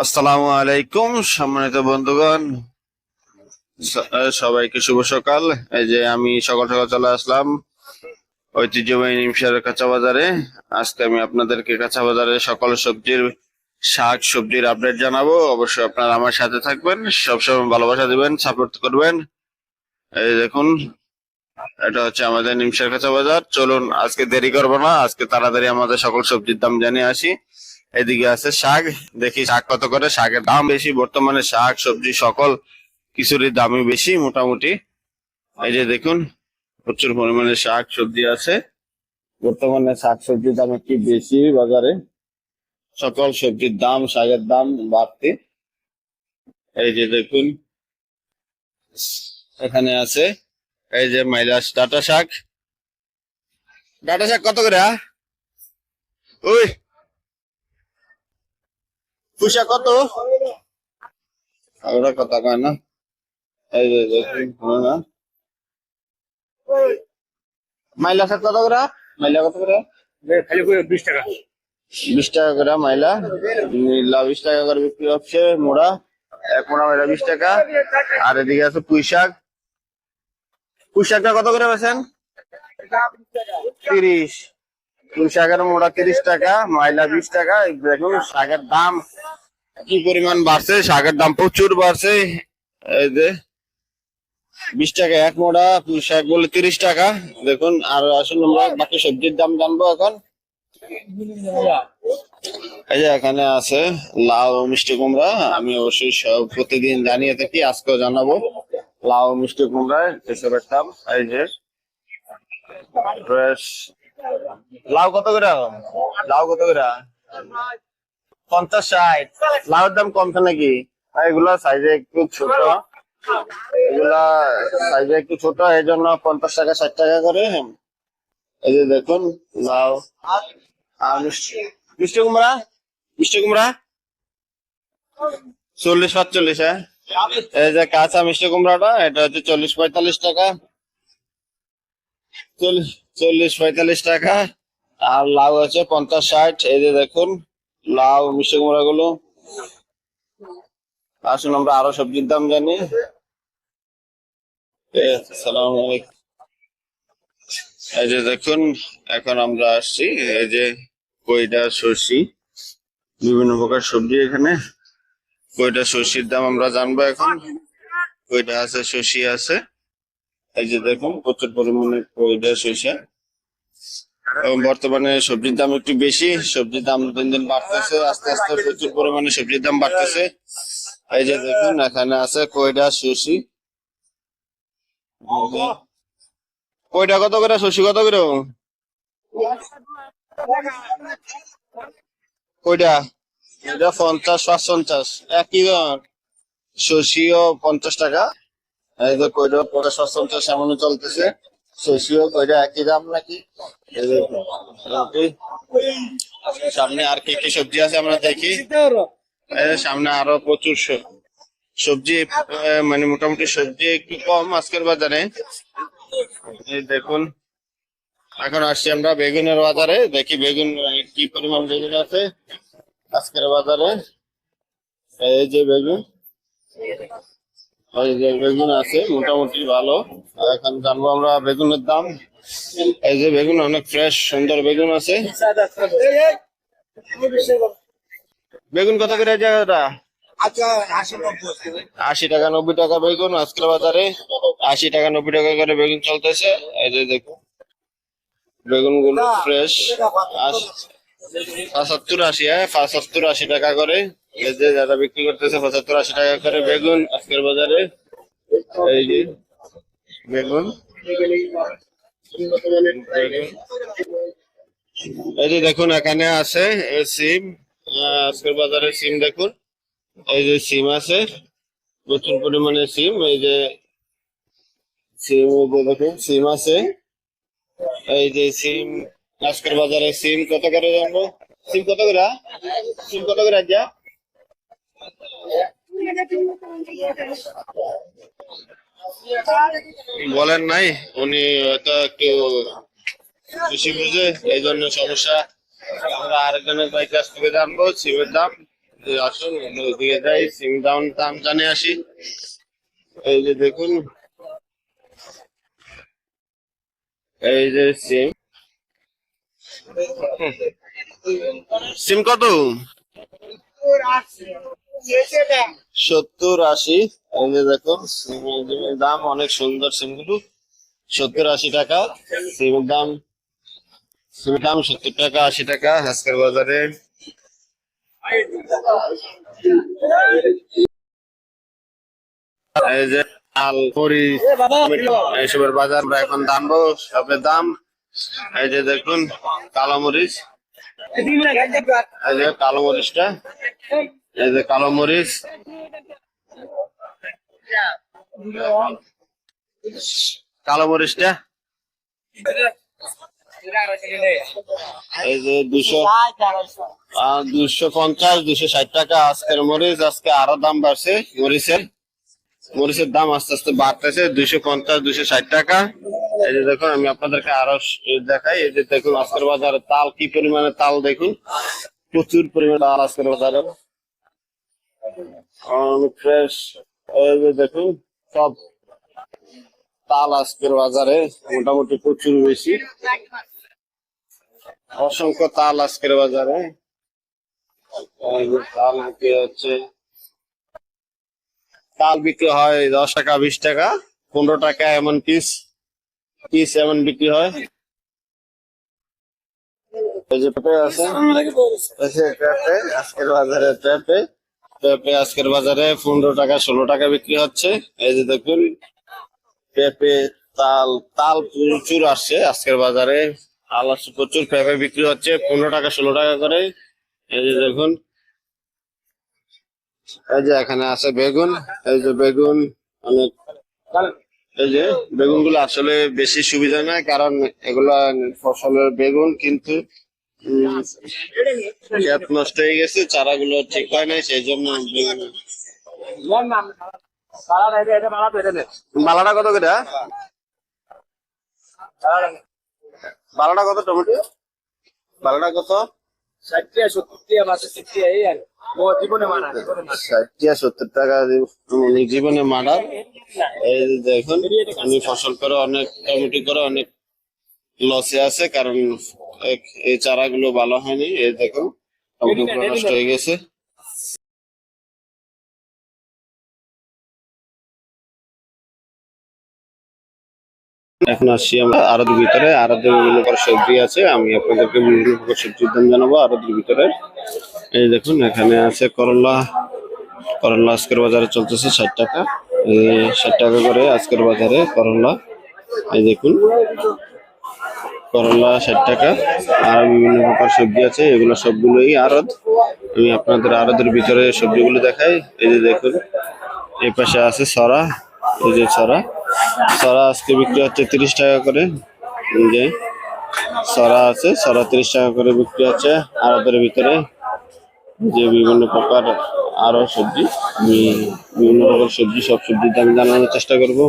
আসসালামু আলাইকুম সম্মানিত বন্ধুগণ, সবাইকে শুভ সকাল। এই যে আমি সকাল সকাল চলে আসলাম ঐতিহ্যবাহী নিমসার কাঁচা বাজারে। আজকে আমি আপনাদেরকে কাঁচা বাজারে সকল সবজির শাক সবজির আপডেট জানাবো। অবশ্যই আপনারা আমার সাথে থাকবেন, সবসময় ভালোবাসা দিবেন, সাপোর্ট করবেন। এই দেখুন, এটা হচ্ছে আমাদের নিমসার কাঁচা বাজার। চলুন আজকে দেরি করবো না, আজকে তাড়াতাড়ি আমাদের সকল সবজির দাম জানিয়ে আসি। এদিকে আছে শাক, দেখি শাক কত করে। শাকের দাম বেশি বর্তমানে, শাক সবজি সকল কিছুরই দামই বেশি মোটামুটি। এই যে দেখুন, প্রচুর পরিমাণে শাক সবজি আছে। বর্তমানে শাক সবজির দাম একটু বেশি বাজারে, সকল সবজির দাম, শাকের দাম বাড়তি। এই যে দেখুন, এখানে আছে এই যে মাইলাস ডাটা শাক। ডাটা শাক কত করে? ওই পুষা কত? ওরা কথা কয় না। এই যে দেখুন, না মাইলা শাক কত করে? মাইলা কত করে? খালি করে 20 টাকা। 20 টাকা করে মাইলা। নীলা 20 টাকা করে বিক্রি হচ্ছে মোড়া। এক মোড়া মাইলা 20 টাকা। আর এদিকে আছে পুঁই শাক। পুঁই শাকটা কত করে বেছেন? 30। পুঁই শাকের মোড়া 30 টাকা, মাইলা 20 টাকা। দেখুন শাকের দাম কি পরিমাণ বাড়ছে, শাকের দাম প্রচুর বাড়ছে। এই যে 20 টাকা এক মোড়া পুঁই শাক বলে 30 টাকা। দেখুন, আর আসলে আমরা বাকি সবজির দাম জানবো এখন। এই যে এখানে আছে লাউ মিষ্টি কুমড়া। আমি অবশ্যই প্রতিদিন জানিয়ে থাকি, আজকেও জানাবো। লাউ মিষ্টি কুমড়া এসবের দাম। এই যে ফ্রেশ লাউ কত করে? লাউ কত করে? 50-60। লাউয়ের দাম কমছে নাকি? এগুলা সাইজে একটু ছোট, এগুলা সাইজে একটু ছোট, এই জন্য 50 টাকা 60 টাকা করে। এই যে দেখুন লাউ। আর মিষ্টি কুমড়া, মিষ্টি কুমড়া 40-45। হ্যাঁ, এই যে কাঁচা মিষ্টি কুমড়াটা, এটা হচ্ছে 40-45 টাকা। 40-45 টাকা। আর লাউ আছে 50-60। এই যে দেখুন লাউ মিষ্টি কুমড়া গুলো। আসুন আমরা আরো সবজির দাম জানি। আসসালামু আলাইকুম। এই যে দেখুন, এখন আমরা আসছি এই যে কইটা সর্ষি, বিভিন্ন প্রকার সবজি এখানে। কইটা সর্ষির দাম আমরা জানবো এখন। কইটা আছে, সর্ষি আছে। এই যে দেখুন প্রচুর পরিমাণে কইটা সর্ষে। এবং বর্তমানে সবজির দাম একটু বেশি, সবজির দাম দিন দিন বাড়তেছে, আস্তে আস্তে প্রচুর পরিমাণে সবজির দাম বাড়তেছে। এই যে দেখুন এখানে আছে কইটা সর্ষি। কইটা কত করে, সর্ষি কত করে? কইটা এটা 50-55 একই দাম। সর্ষিও 50 টাকা। এই যে কইটা 50-55 এমন চলতেছে। সর্ষিও কইটা একই দাম নাকি? এই যে সামনে আর কি কি সবজি আছে আমরা দেখি। সামনে আরো প্রচুর সবজি, মানে মোটামুটি সবজি একটু কম আজকের বাজারে। এই দেখুন, এখন আসছি আমরা বেগুনের বাজারে, দেখি বেগুন কি পরিমাণ বেগুন আছে আজকের বাজারে। এই যে বেগুন, এই যে বেগুন আছে মোটামুটি ভালো। এখন জানবো আমরা বেগুনের দাম। এই যে বেগুন অনেক ফ্রেশ সুন্দর বেগুন আছে। বেগুন কত করে জায়গাটা? 80 টাকা 90 টাকা বেগুন আজকের বাজারে। 80 টাকা 90 টাকা করে বেগুন চলতেছে। এই যে দেখুন বেগুন গুলো ফ্রেশ। 75-80, হ্যাঁ 75-80 টাকা করে। এই যে যারা বিক্রি করতেছে 75-80 টাকা করে বেগুন আজকের বাজারে। এই যে বেগুন, এই যে দেখুন এখানে আছে সিম। আজকের বাজারে সিম দেখুন, এই যে সিম আছে প্রচুর পরিমাণে সিম। এই যে সিম, দেখুন সিম আছে। এই যে সিম আজকের বাজারে সিম কত করে জানবো। সিম কত করে? সিম কত করে আজ্ঞা? বলেন নাই, উনি হয়তো একটু বেশি বুঝে, এই জন্য সমস্যা। আমরা আরেকজনের ভাই কাছ থেকে জানবো সিমের দাম। আসুন ওইদিকে যাই, সিম দাম জানে আসি। এই যে দেখুন, এই যে সিম, সিম কত? 70-80। এই যে দেখুন সিমের দাম অনেক সুন্দর, সিমগুলো 70-80 টাকা। সিমের দাম, সিমের দাম 70 টাকা 80 টাকা আজকের বাজারে। এই যে আল মরিচ, এইসবের বাজার আমরা এখন জানবো সবের দাম। এই যে দেখুন কালো মরিচ, এই যে কালো মরিচটা, এই যে কালো মরিচ, কালো মরিচটা এই যে 250-260 টাকা আজকের মরিচ। আজকে আরো দাম বাড়ছে মরিচের, মরিচের দাম আস্তে আস্তে বাড়তেছে। 250-260 টাকা। এই যে দেখুন আমি আপনাদেরকে আরো দেখাই। এই যে দেখুন আজকের বাজারে তাল কি পরিমাণে, তাল দেখুন প্রচুর পরিমাণে তাল আজকের বাজারে, ফ্রেশ। এই যে দেখুন সব তাল আজকের বাজারে মোটামুটি প্রচুর বেশি, অসংখ্য তাল আজকের বাজারে। এই যে তাল বিক্রি হচ্ছে, তাল বিক্রি হয় 10 টাকা 20 টাকা 15 টাকা এমন পিস, পিস এমন বিক্রি হয়। এই যে পেঁপে আছে, এই যে পেঁপে আজকের বাজারে, পেঁপে পেঁপে আজকের বাজারে 15 টাকা 16 টাকা বিক্রি হচ্ছে। এই যে দেখুন পেঁপে, তাল, তাল প্রচুর আসছে আজকের বাজারে, তাল আসছে প্রচুর। পেঁপে বিক্রি হচ্ছে 15 টাকা 16 টাকা করে। এই যে দেখুন, এই যে এখানে আছে বেগুন, এই যে বেগুন অনেক, এই যে বেগুন গুলো আসলে বেশি সুবিধা নয়, কারণ এগুলা ফসলের বেগুন, কিন্তু ক্ষেত নষ্ট হয়ে গেছে, চারাগুলো ঠিক হয় নাই, সেই জন্য বালাটা কত করে? বালাটা কত টমেটো? বালাটা কত? 60-70 টাকা জীবনে মার্ডার। এই যে দেখুন আমি ফসল করে অনেক, টমেটো করে অনেক লসে আছে, কারণ এই চারাগুলো ভালো হয়নি। এই দেখুন টমেটো নষ্ট হয়ে গেছে। এখন আসছি আমরা আরতের ভিতরে। আরতে বিভিন্ন প্রকার সবজি আছে, আমি আপনাদেরকে বিভিন্ন প্রকার সবজির দাম জানাবো আরতের ভিতরে। এই দেখুন এখানে আছে করলা, করলা আজকের বাজারে চলতেছে 60 টাকা, 60 টাকা করে আজকের বাজারে করলা। এই দেখুন করলা 60 টাকা। আর বিভিন্ন প্রকার সবজি আছে, এগুলো সবগুলোই আড়ত। আমি আপনাদের আড়তের ভিতরে সবজিগুলো দেখাই। এই যে দেখুন এই পাশে আছে সরা, এই যে সরা, সরা আজকে বিক্রি হচ্ছে 30 টাকা করে। এই যে সরা আছে, সরা 30 টাকা করে বিক্রি হচ্ছে আড়তের ভিতরে। যে বিভিন্ন প্রকার আরো সবজি, আমি বিভিন্ন প্রকার সবজি, সব সবজির দাম জানানোর চেষ্টা করব।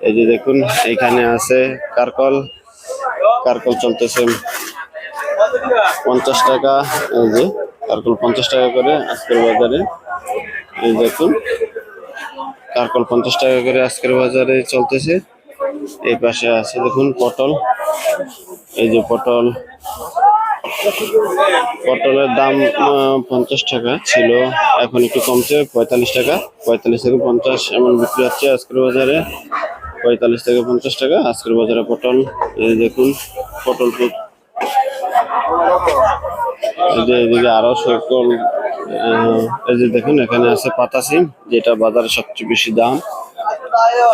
এই যে দেখুন এখানে আছে কারকল, কারকল চলতেছে 50 টাকা। এই যে কারকল 50 টাকা করে আজকের বাজারে। এই দেখুন কারকল 50 টাকা করে আজকের বাজারে চলতেছে। এই পাশে আছে দেখুন পটল, এই যে পটল, পটলের দাম 50 টাকা ছিল, এখন একটু কমছে 45 টাকা, 45 থেকে 50 এমন বিক্রি হচ্ছে আজকের বাজারে। 45 থেকে 50 টাকা আজকের বাজারে পটল। এই দেখুন পটল, এই যে এদিকে আরো সকল, এই যে দেখুন এখানে আছে পাতা সিম, যেটা বাজারে সবচেয়ে বেশি দাম।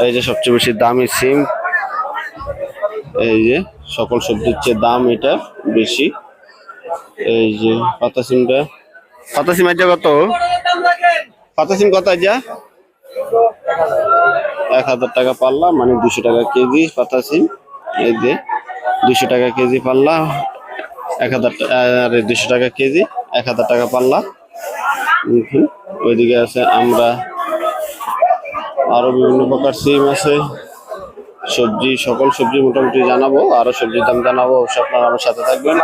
এই যে সবচেয়ে বেশি দামি সিম, এই যে সকল সবজির চেয়ে দাম এটা বেশি। এই যে পাতা সিমটা, পাতা সিম এটা কত? পাতা সিম কত? যা 1000 টাকা পাল্লা, মানে 200 টাকা কেজি পাতা সিম। এই যে 200 টাকা কেজি পাল্লা, 1000 আরে 200 টাকা কেজি, 1000 টাকা পাল্লা। ওইদিকে আছে আমরা, আরো বিভিন্ন প্রকার সিম আছে। সবজি, সকল সবজি মোটামুটি জানাবো, আরো সবজির দাম জানাবো, অবশ্যই আপনারা আমার সাথে থাকবেন।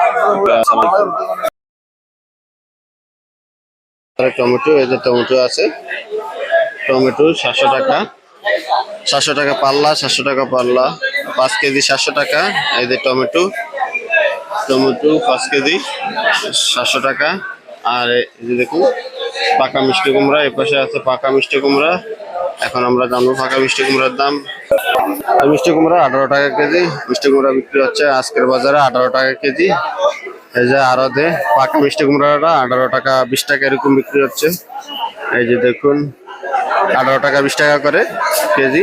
টমেটো, এই যে টমেটো আছে, টমেটো 700 টাকা, 700 টাকা পাল্লা, 700 টাকা পাল্লা, 5 কেজি 700 টাকা। এই যে টমেটো, টমেটো 5 কেজি 700 টাকা। আর এই যে দেখুন পাকা মিষ্টি কুমড়া, এই পাশে আছে পাকা মিষ্টি কুমড়া। এখন আমরা জানবো পাকা মিষ্টি কুমড়ার দাম। মিষ্টি কুমড়া 18 টাকা কেজি, মিষ্টি কুমড়া বিক্রি হচ্ছে আজকের বাজারে 18 টাকা কেজি। এই যে আড়তে পাকা মিষ্টি কুমড়াটা 18 টাকা 20 টাকা এরকম বিক্রি হচ্ছে। এই যে দেখুন 18 টাকা 20 টাকা করে কেজি।